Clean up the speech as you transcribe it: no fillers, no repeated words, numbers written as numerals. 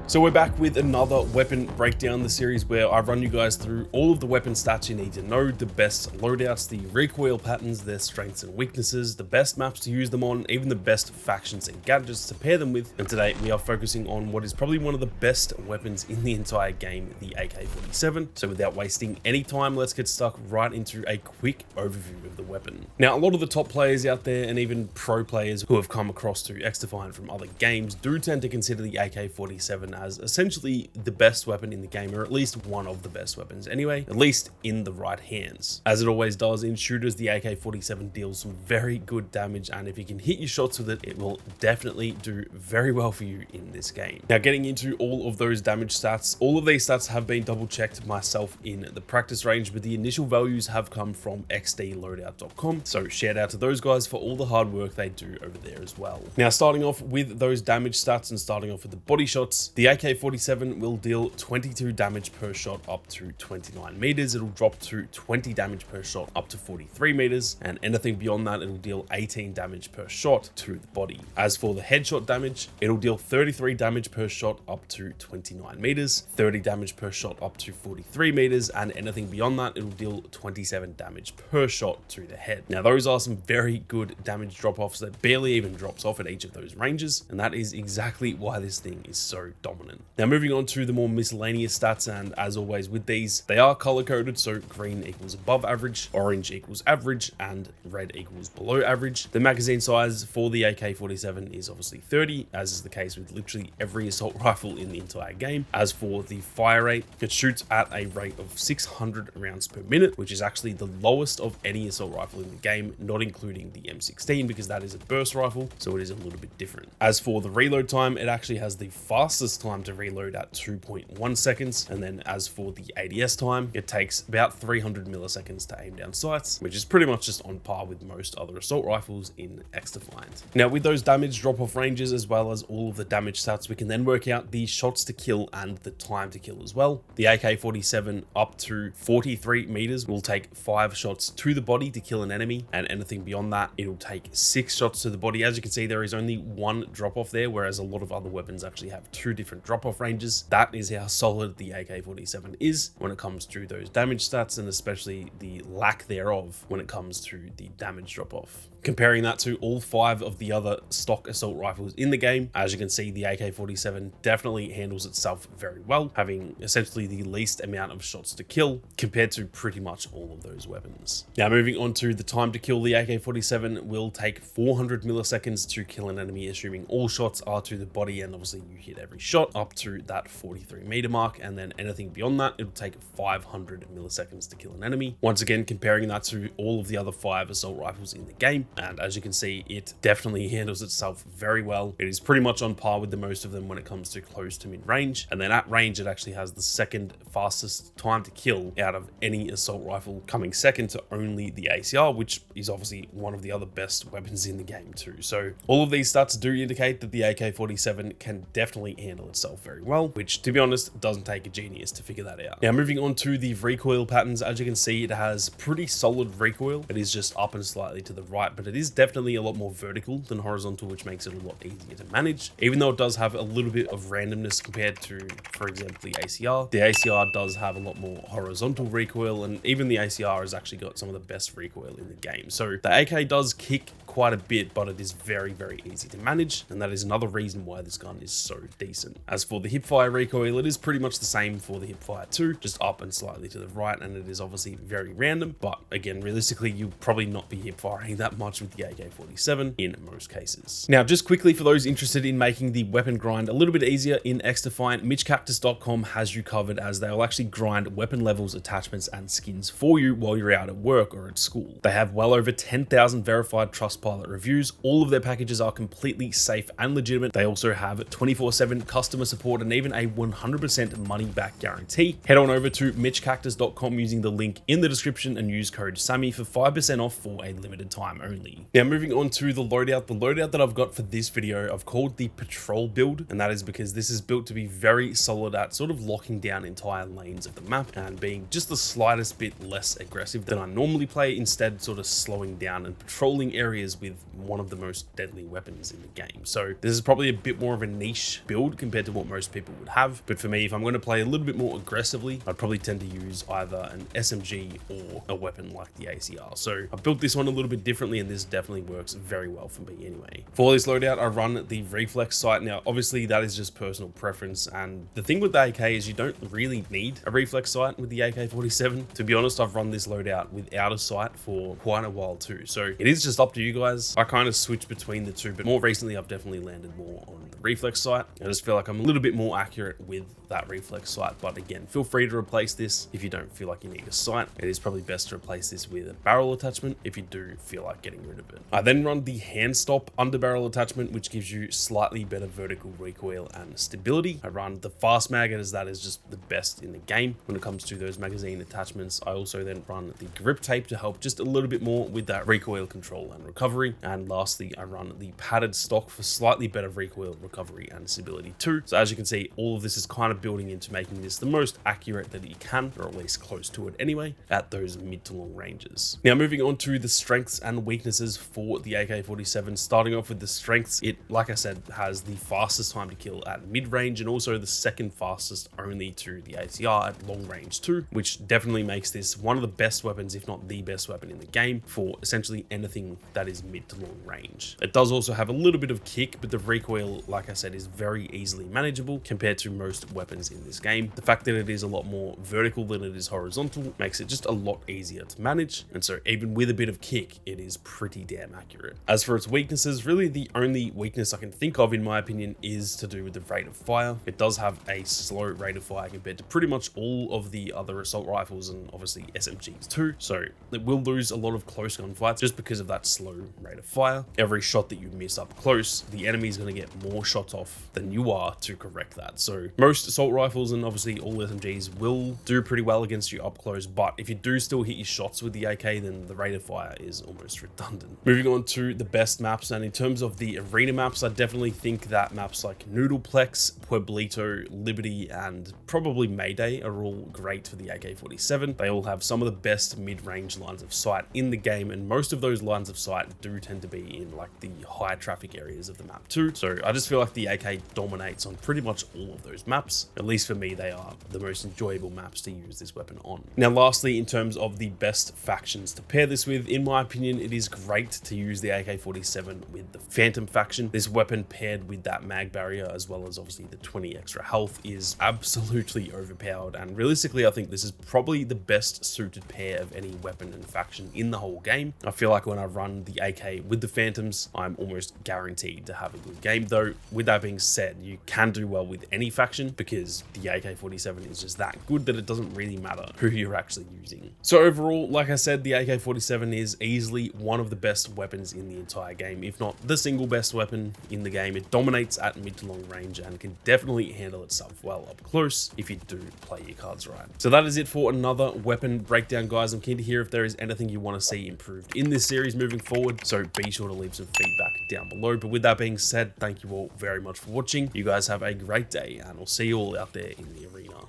So we're back with another weapon breakdown, the series where I run you guys through all of the weapon stats you need to know, the best loadouts, the recoil patterns, their strengths and weaknesses, the best maps to use them on, even the best factions and gadgets to pair them with. And today we are focusing on what is probably one of the best weapons in the entire game, the AK-47. So without wasting any time, let's get stuck right into a quick overview of the weapon. Now, a lot of the top players out there and even pro players who have come across to XDefiant from other games do tend to consider the AK-47 as essentially the best weapon in the game, or at least one of the best weapons anyway, at least in the right hands. As it always does in shooters, the AK-47 deals some very good damage, and if you can hit your shots with it, it will definitely do very well for you in this game. Now, getting into all of those damage stats, all of these stats have been double checked myself in the practice range, but the initial values have come from XDLoadout.com, so shout out to those guys for all the hard work they do over there as well. Now, starting off with those damage stats and starting off with the body shots, the AK-47 will deal 22 damage per shot up to 29 meters. It'll drop to 20 damage per shot up to 43 meters, and anything beyond that, it'll deal 18 damage per shot to the body. As for the headshot damage, it'll deal 33 damage per shot up to 29 meters, 30 damage per shot up to 43 meters, and anything beyond that, it'll deal 27 damage per shot to the head. Now, those are some very good damage drop-offs that barely even drops off at each of those ranges, and that is exactly why this thing is so dominant. Now, moving on to the more miscellaneous stats, and as always with these, they are color coded, so green equals above average, orange equals average, and red equals below average. The magazine size for the AK-47 is obviously 30, as is the case with literally every assault rifle in the entire game. As for the fire rate, it shoots at a rate of 600 rounds per minute, which is actually the lowest of any assault rifle in the game, not including the M16, because that is a burst rifle, so it is a little bit different. As for the reload time, it actually has the fastest time to reload at 2.1 seconds, and then as for the ADS time, it takes about 300 milliseconds to aim down sights, which is pretty much just on par with most other assault rifles in XDefiant. Now, with those damage drop-off ranges as well as all of the damage stats, we can then work out the shots to kill and the time to kill as well. The AK-47 up to 43 meters will take 5 shots to the body to kill an enemy, and anything beyond that, it'll take 6 shots to the body. As you can see, there is only one drop-off there, whereas a lot of other weapons actually have 2 different drop-off ranges. That is how solid the AK-47 is when it comes to those damage stats, and especially the lack thereof when it comes to the damage drop-off. Comparing that to all 5 of the other stock assault rifles in the game, as you can see, the AK-47 definitely handles itself very well, having essentially the least amount of shots to kill compared to pretty much all of those weapons. Now, moving on to the time to kill, the AK-47 will take 400 milliseconds to kill an enemy, assuming all shots are to the body, and obviously you hit every shot up to that 43 meter mark, and then anything beyond that, it'll take 500 milliseconds to kill an enemy. Once again, comparing that to all of the other 5 assault rifles in the game, and as you can see, it definitely handles itself very well. It is pretty much on par with the most of them when it comes to close to mid range, and then at range, it actually has the second fastest time to kill out of any assault rifle, coming second to only the ACR, which is obviously one of the other best weapons in the game too. So all of these stats do indicate that the AK-47 can definitely handle itself very well, which, to be honest, doesn't take a genius to figure that out. Now, moving on to the recoil patterns, as you can see, it has pretty solid recoil. It is just up and slightly to the right, but it is definitely a lot more vertical than horizontal, which makes it a lot easier to manage, even though it does have a little bit of randomness compared to, for example, the ACR. The ACR does have a lot more horizontal recoil, and even the ACR has actually got some of the best recoil in the game. So the AK does kick quite a bit, but it is very, very easy to manage, and that is another reason why this gun is so decent. As for the hipfire recoil, it is pretty much the same for the hipfire 2, just up and slightly to the right, and it is obviously very random, but again, realistically, you'll probably not be hipfiring that much with the AK-47 in most cases. Now, just quickly for those interested in making the weapon grind a little bit easier in XDefiant, MitchCactus.com has you covered, as they will actually grind weapon levels, attachments, and skins for you while you're out at work or at school. They have well over 10,000 verified Trustpilot reviews. All of their packages are completely safe and legitimate. They also have 24/7 customer support and even a 100% money back guarantee. Head on over to MitchCactus.com using the link in the description and use code SAMMY for 5% off for a limited time only. Now, moving on to the loadout. The loadout that I've got for this video, I've called the Patrol build, and that is because this is built to be very solid at sort of locking down entire lanes of the map and being just the slightest bit less aggressive than I normally play, instead sort of slowing down and patrolling areas players with one of the most deadly weapons in the game. So this is probably a bit more of a niche build compared to what most people would have. But for me, if I'm going to play a little bit more aggressively, I'd probably tend to use either an SMG or a weapon like the ACR. So I built this one a little bit differently, and this definitely works very well for me anyway. For this loadout, I run the reflex sight. Now, obviously that is just personal preference. And the thing with the AK is you don't really need a reflex sight with the AK-47. To be honest, I've run this loadout without a sight for quite a while too. So it is just up to you guys. I kind of switch between the two, but more recently I've definitely landed more on the reflex sight. I just feel like I'm a little bit more accurate with that reflex sight. But again, feel free to replace this if you don't feel like you need a sight. It is probably best to replace this with a barrel attachment if you do feel like getting rid of it. I then run the hand stop under barrel attachment, which gives you slightly better vertical recoil and stability. I run the fast mag, as that is just the best in the game when it comes to those magazine attachments. I also then run the grip tape to help just a little bit more with that recoil control and recovery. And lastly, I run the padded stock for slightly better recoil, recovery and stability too. So as you can see, all of this is kind of building into making this the most accurate that you can, or at least close to it anyway, at those mid to long ranges. Now moving on to the strengths and weaknesses for the AK-47. Starting off with the strengths, it, like I said, has the fastest time to kill at mid-range and also the second fastest only to the ACR at long range too, which definitely makes this one of the best weapons, if not the best weapon in the game for essentially anything that is mid to long range. It does also have a little bit of kick, but the recoil, like I said, is very easily manageable compared to most weapons in this game. The fact that it is a lot more vertical than it is horizontal makes it just a lot easier to manage, and so even with a bit of kick, it is pretty damn accurate. As for its weaknesses, really the only weakness I can think of in my opinion is to do with the rate of fire. It does have a slow rate of fire compared to pretty much all of the other assault rifles and obviously SMGs too, so it will lose a lot of close gunfights just because of that slow rate of fire. Every shot that you miss up close, the enemy is going to get more shots off than you are to correct that. So most assault rifles and obviously all SMGs will do pretty well against you up close, but if you do still hit your shots with the AK, then the rate of fire is almost redundant. Moving on to the best maps, and in terms of the arena maps, I definitely think that maps like Noodleplex, Pueblito, Liberty, and probably Mayday are all great for the AK-47. They all have some of the best mid-range lines of sight in the game, and most of those lines of sight do tend to be in like the high traffic areas of the map too. So I just feel like the AK dominates on pretty much all of those maps. At least for me, they are the most enjoyable maps to use this weapon on. Now lastly, in terms of the best factions to pair this with, in my opinion, it is great to use the AK-47 with the Phantom faction. This weapon paired with that mag barrier, as well as obviously the 20 extra health, is absolutely overpowered, and realistically I think this is probably the best suited pair of any weapon and faction in the whole game. I feel like when I run the AK with the Phantoms, I'm almost guaranteed to have a good game, though with that being said, you can do well with any faction because the AK-47 is just that good that it doesn't really matter who you're actually using. So overall, like I said, the AK-47 is easily one of the best weapons in the entire game, if not the single best weapon in the game. It dominates at mid to long range and can definitely handle itself well up close if you do play your cards right. So that is it for another weapon breakdown, guys. I'm keen to hear if there is anything you want to see improved in this series moving forward, so be sure to leave some feedback down below. But with that being said, thank you all very much for watching. You guys have a great day, and I'll see you all out there in the arena.